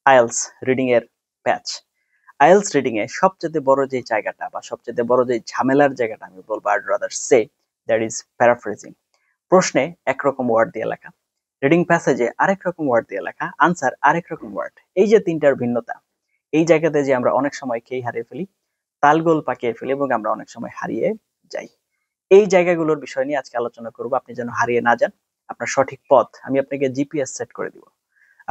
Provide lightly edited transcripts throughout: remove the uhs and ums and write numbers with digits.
IELTS reading এর প্যাচ। IELTS reading a সবচেয়ে বড় যে জায়গাটা বা সবচেয়ে বড় যে ঝামেলার জায়গাটা আমি বলবো, I'd rather say that is paraphrasing. প্রশ্নে একরকম ওয়ার্ড দিয়ে লেখা, রিডিং প্যাসেজে আরেক রকম ওয়ার্ড দিয়ে লেখা, আনসার আরেক রকম ওয়ার্ড। এই যে তিনটার ভিন্নতা, এই জায়গাতে যে আমরা অনেক সময় খেই হারিয়ে ফেলি, তালগোল পাকিয়ে ফেলি এবং আমরা অনেক সময় হারিয়ে যাই। এই জায়গাগুলোর বিষয় নিয়ে আজকে আলোচনা করব। আপনি যেন হারিয়ে না যান, আপনার সঠিক পথ আমি আপনাকে জিপিএস সেট করে দিব।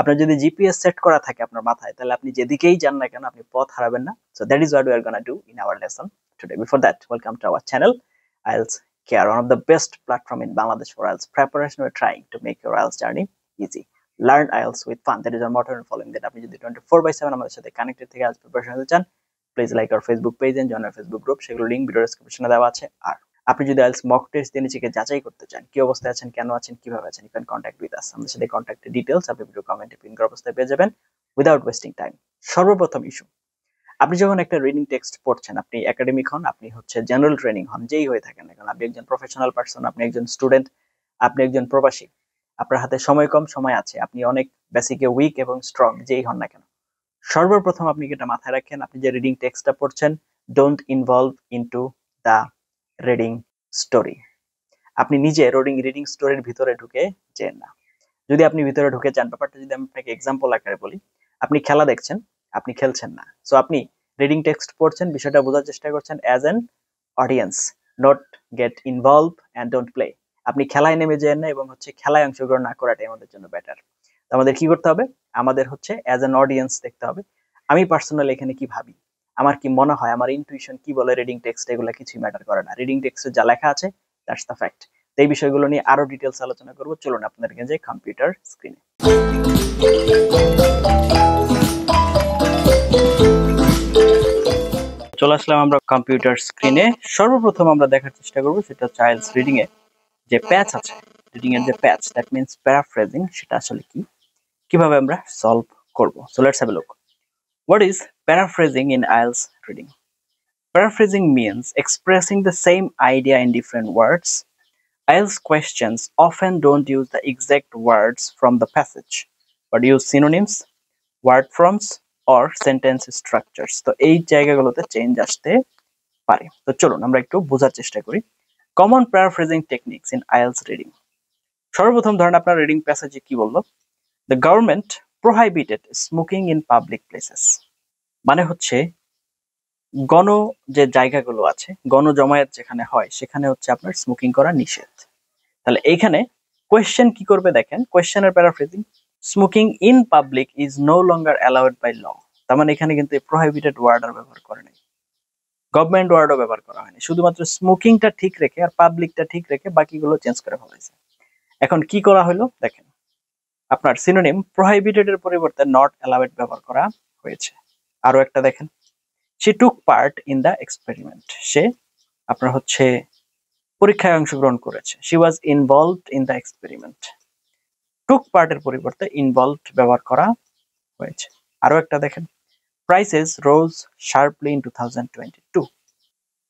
আপনার যদি জিপিএস সেট করা থাকে আপনার মাথায়, তাহলে আপনি যেদিকেই যান না কেন আপনি পথ হারাবেন না। So that is what we are gonna do in our lesson today. Before that, welcome to our channel IELTS Care, one of the best platform in Bangladesh for IELTS preparation. We're trying to make your IELTS journey easy. Learn IELTS with fun. That is our motto and following that. আপনি যদি 24/7 আমাদের সাথে connected থেকে IELTS preparation নিতে চান, please like our Facebook page and join our Facebook group. সেগুলো link video ডেসক্রিপশনে দেওয়া আছে। আর আপনি যদি IELTS মক টেস্ট দিয়ে নিজেকে যাচাই করতে চান, কি অবস্থায় আছেন, কেন আছেন, কিভাবে আছেন, you can contact with us. আমাদের সাথে কন্ট্যাক্টের ডিটেইলস আপনি ভিডিও কমেন্টে পিন করা অবস্থায় পেয়ে যাবেন উইদাউট ওয়েস্টিং টাইম। সর্বপ্রথম ইস্যু, আপনি যখন একটা রিডিং টেক্সট পড়ছেন, আপনি একাডেমিক হন, আপনি হচ্ছে জেনারেল ট্রেনিং হন, যেই হয়ে থাকেন না কেন, আপনি একজন প্রফেশনাল পারসন, আপনি একজন স্টুডেন্ট, আপনি একজন প্রবাসী, আপনার হাতে সময় কম, সময় আছে, আপনি অনেক বেসিকে উইক এবং স্ট্রং, যেই হন না কেন, সর্বপ্রথম আপনি এটা মাথায় রাখেন, আপনি যে রিডিং টেক্সটটা পড়ছেন, don't involve into the reading story. আপনি নিজে রিডিং স্টোরির ভিতরে ঢুকে যেন না। যদি আপনি ভিতরে ঢুকে যান, ব্যাপারটা যদি আমি আপনাকে এক্সাম্পল আকারে বলি, আপনি খেলা দেখছেন, আপনি খেলছেন না, সো আপনি রিডিং টেক্সট পড়ছেন, বিষয়টা বোঝার চেষ্টা করছেন as an audience, not get involve and don't play. আপনি খেলায় নেমে যান না এবং হচ্ছে খেলায় অংশগ্রহণ না করাটাই আমাদের জন্য বেটার। আমাদের কি করতে হবে, আমাদের হচ্ছে অ্যাজ অ্যান অডিয়েন্স দেখতে হবে, আমি পার্সোনালি এখানে কি ভাবি, আমার কি মনে হয়, আমার ইনটুইশন কি বলে রিডিং টেক্সট, এগুলো কিছুই ম্যাটার করে না। রিডিং টেক্সটে যা লেখা আছে দ্যাটস দ্য ফ্যাক্ট। এই বিষয়গুলো নিয়ে আরো ডিটেলস আলোচনা করব। চলুন আপনাদেরকে যে কম্পিউটার স্ক্রিনে চলে আসলাম আমরা কম্পিউটার স্ক্রিনে। সর্বপ্রথম আমরা দেখার চেষ্টা করব সেটা চাইল্ডস রিডিং এ যে প্যাচ আছে, রিডিং এর যে প্যাচ, দ্যাট মিন্স প্যারাফ্রেজিং, সেটা আসলে কি, কিভাবে আমরা সলভ করব। So let's have a look. What is paraphrasing in IELTS reading? Paraphrasing means expressing the same idea in different words. IELTS questions often don't use the exact words from the passage, but use synonyms, word forms, or sentence structures. তো এই জায়গাগুলোতে change আসতে পারে। তো চলুন আমরা একটু বোঝার চেষ্টা করি। Common paraphrasing techniques in IELTS reading. সর্বপ্রথম ধরেন আপনার রিডিং প্যাসেজে কি বললো, The government prohibited smoking in public places. মানে হচ্ছে গণ যে জায়গাগুলো আছে, গণজমায়েত যেখানে হয়, সেখানে হচ্ছে আপনার স্মোকিং করা নিষেধ। তাহলে এইখানে কোয়েশ্চেন কি করবে দেখেন, কোয়েশ্চেনের paraphrasing, smoking in public is no longer allowed by law. তার মানে এখানে কিন্তু প্রহিবিটেড ওয়ার্ড আর ব্যবহার করে নাই, গভর্নমেন্ট ওয়ার্ডও ব্যবহার করা হয়নি, শুধুমাত্র স্মোকিংটা ঠিক রেখে আর পাবলিকটা ঠিক রেখে বাকিগুলো চেঞ্জ করে ফেলেছে। এখন কি করা হলো দেখেন, আপনার সিনোনিম প্রহিবিটেড এর পরিবর্তে নট অ্যালাউড ব্যবহার করা হয়েছে। আরো একটা দেখেন, she took part in the experiment, সে আপনার হচ্ছে পরীক্ষায় অংশগ্রহণ করেছে, she was involved in the experiment। took part এর পরিবর্তে involved ব্যবহার করা হয়েছে। আরো একটা দেখেন, prices rose sharply in 2022,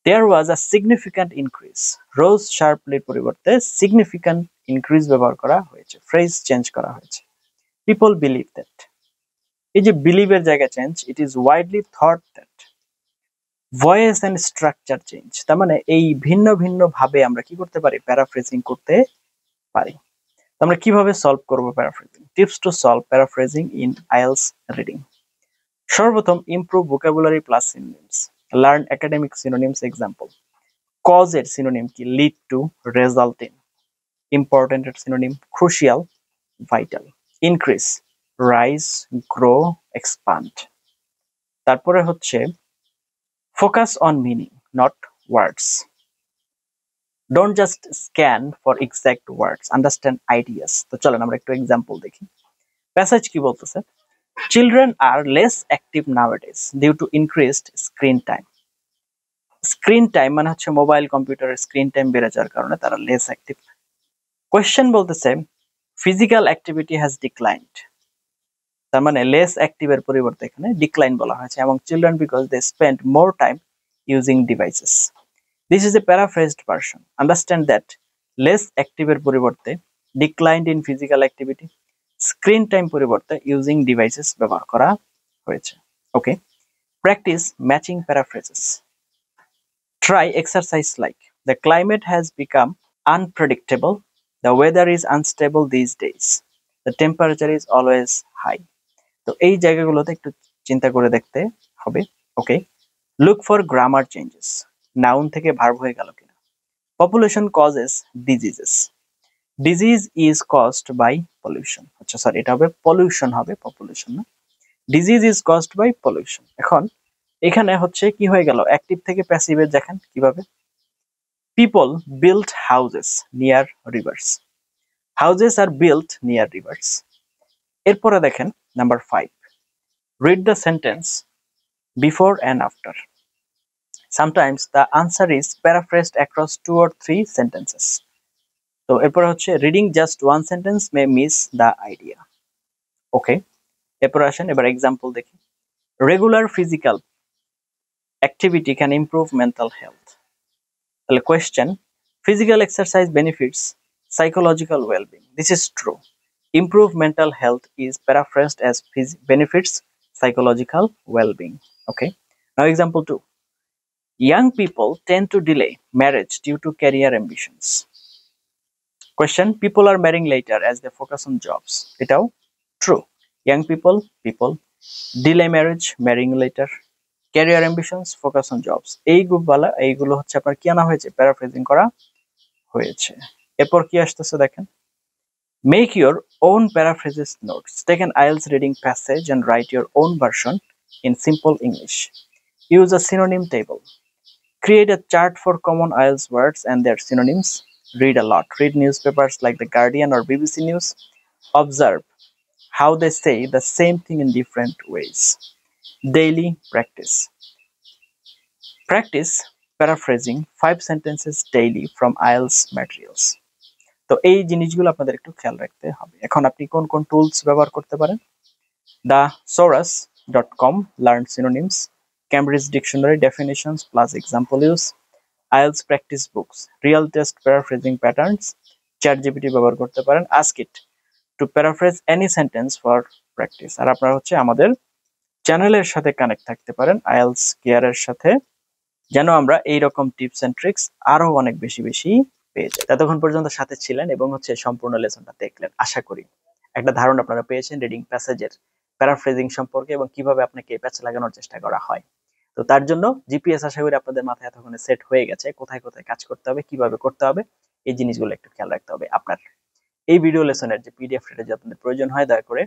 there was a significant increase, rose sharply এর পরিবর্তে significant increase ব্যবহার করা হয়েছে, phrase চেঞ্জ করা হয়েছে। people believe that, এই যে believe এর জায়গায় change, it is widely thought that, voice and structure change. তার মানে এই ভিন্ন ভিন্ন ভাবে আমরা কি করতে পারি, প্যারাফ্রেজিং করতে পারি। আমরা কিভাবে সলভ করব paraphrasing? Tips to solve paraphrasing in IELTS reading. সর্বপ্রথম, improve vocabulary plus synonyms, learn academic synonyms. Example, cause এর সিনোনিম কি, lead to, result in. Important এর synonym crucial, vital. Increase, rise, grow, expand. তারপরে হচ্ছে focus on meaning, not words. Don't just scan for exact words, understand ideas. তো চলেন আমরা একটু example দেখি। প্যাসেজ কি বলতেছে, children are less active nowadays due to increased screen time. Screen time মানে হচ্ছে মোবাইল কম্পিউটারের স্ক্রিন টাইম বেড়ে যাওয়ার কারণে তারা লেস অ্যাক্টিভ। কোয়েশ্চেন বলতেছে ফিজিক্যাল অ্যাক্টিভিটি হ্যাজ ডিক্লাইন্ড, তার মানে লেস অ্যাক্টিভের পরিবর্তে এখানে ডিক্লাইন বলা হয়েছে, এবং children because they spend more time using devices. This is a paraphrased version. Understand that less অ্যাক্টিভের পরিবর্তে declined in physical activity, screen time পরিবর্তে ইউজিং ডিভাইসেস ব্যবহার করা হয়েছে। Okay, practice matching paraphrases. Try exercise like the climate has become unpredictable, the weather is unstable these days, the temperature is always high. তো এই জায়গাগুলোতে একটু চিন্তা করে দেখতে হবে। Okay, look for grammar changes, noun থেকে ভার্ব হয়ে গেল কিনা। Population causes diseases, disease is caused by pollution. আচ্ছা সরি, এটা হবে পলিউশন, হবে পপুলেশন না। Disease is caused by pollution. এখন এখানে হচ্ছে কি হয়ে গেল, অ্যাক্টিভ থেকে প্যাসিভে দেখেন কিভাবে। People build houses near rivers, houses are build near rivers. এরপরে দেখেন number 5, read the sentence before and after. Sometimes the answer is paraphrased across 2 or 3 sentences. তো এরপরে হচ্ছে reading just one sentence may miss the idea. ওকে, এরপরে আসেন এবার example দেখি। Regular physical activity can improve mental health. তাহলে question, physical exercise benefits psychological well-being. This is true. Improve mental health is paraphrased as benefits psychological well-being. Okay, now example 2, young people tend to delay marriage due to career ambitions. Question, people are marrying later as they focus on jobs. Etao true. Young people delay marriage, marrying later, career ambitions, focus on jobs. এইগুলো হচ্ছে আপনার কি আনা হয়েছে, paraphrasing করা হয়েছে। এরপর কি আসতেছে দেখেন, make your own paraphrases notes. Take an IELTS reading passage and write your own version in simple English. Use a synonym table. Create a chart for common IELTS words and their synonyms. Read a lot. Read newspapers like The Guardian or BBC News. Observe how they say the same thing in different ways. Daily practice. Practice paraphrasing 5 sentences daily from IELTS materials. তো এই জিনিসগুলো আপনাদের একটু খেয়াল রাখতে হবে। এখন আপনি কোন কোন টুলস ব্যবহার করতে পারেন, thesaurus.com learn synonyms, Cambridge Dictionary definitions plus example use, IELTS practice books, real test paraphrasing patterns, ChatGPT ব্যবহার করতে পারেন, ask it to paraphrase any sentence for practice। আর আপনারা হচ্ছে আমাদের চ্যানেলের সাথে কানেক্ট থাকতে পারেন IELTS কেয়ার এর সাথে, যেন আমরা এই রকম টিপস এন্ড ট্রিক্স আরো অনেক বেশি বেশি পেয়ে যাই। ততক্ষণ পর্যন্ত সাথে ছিলেন এবং হচ্ছে সম্পূর্ণ লেসনটা দেখলেন, আশা করি একটা ধারণা আপনারা পেয়েছেন রিডিং প্যাসেজের প্যারাফ্রেজিং সম্পর্কে এবং কিভাবে আপনাকে প্যাচ লাগানোর চেষ্টা করা হয়। তো তার জন্য জিপিএস আশা করি আপনাদের মাথায় এতক্ষণে সেট হয়ে গেছে, কোথায় কোথায় কাজ করতে হবে, কিভাবে করতে হবে, এই জিনিসগুলো একটু খেয়াল রাখতে হবে। আপনার এই ভিডিও লেসনের যে পিডিএফটা যদি আপনাদের প্রয়োজন হয়, দয়া করে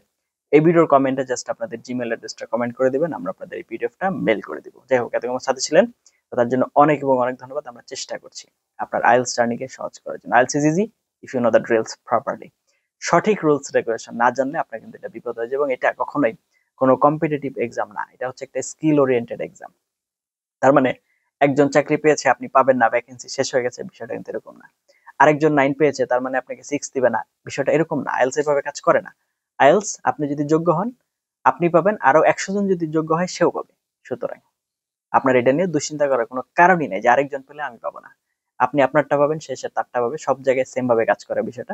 এই ভিডিওর কমেন্টে জাস্ট আপনাদের জিমেইল অ্যাড্রেসটা কমেন্ট করে দিবেন, আমরা আপনাদের এই পিডিএফটা মেল করে দিব। যাই হোক, এতক্ষণ আমার সাথে ছিলেন, তার জন্য অনেক এবং অনেক ধন্যবাদ। আমরা চেষ্টা করছি আপনার আইএলটিএস জার্নিকে সহজ করার জন্য। IELTS is easy if you know the drills properly. সঠিক রুলস রেগুলেশন না জানলে আপনার কিন্তু এটা বিপদ হয়ে যাবে, এবং এটা কখনোই কোনো কম্পিটিটিভ এক্সাম না, এটা হচ্ছে একটা স্কিল ওরিয়েন্টেড এক্সাম। তার মানে একজন চাকরি পেয়েছে, আপনি পাবেন না, ভ্যাকেন্সি শেষ হয়ে গেছে, বিষয়টা কিন্তু এরকম না। আরেকজন 9 পেয়েছে, তার মানে আপনাকে 6 দিবে না, বিষয়টা এরকম না। আইএলটিএস এভাবে কাজ করে না। আইএলটিএস আপনি যদি যোগ্য হন আপনি পাবেন, আরো 100 জন যদি যোগ্য হয় সেও পাবে। সুতরাং আপনার এটা নিয়ে দুশ্চিন্তা করার কোনো কারণই নেই যে আরেকজন পেলে আমি পাবো না। আপনি আপনারটা পাবেন, শেষে তারটা পাবে, সব জায়গায় সেম ভাবে কাজ করে বিষয়টা।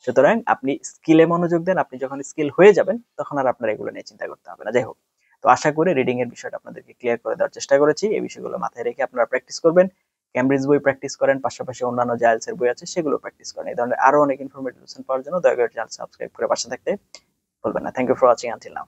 সুতরাং আপনি স্কিলে মনোযোগ দেন, আপনি যখন স্কিল হয়ে যাবেন তখন আর আপনার এগুলো নিয়ে চিন্তা করতে হবে না। যাই হোক, তো আশা করি রিডিং এর বিষয়টা আপনাদেরকে ক্লিয়ার করে দেওয়ার চেষ্টা করেছি। এই বিষয়গুলো মাথায় রেখে আপনারা প্র্যাকটিস করবেন, ক্যামব্রিজ বই প্র্যাকটিস করেন, পাশাপাশি অন্যান্য যে আইএলটিএস এর বই আছে সেগুলো প্র্যাকটিস করেন। এই ধরনের আরো অনেক ইনফরমেটিভ লেসন পাওয়ার জন্য দয়া করে চ্যানেল সাবস্ক্রাইব করে পাশে থাকতে ভুলবেন না। Thank you for watching until now.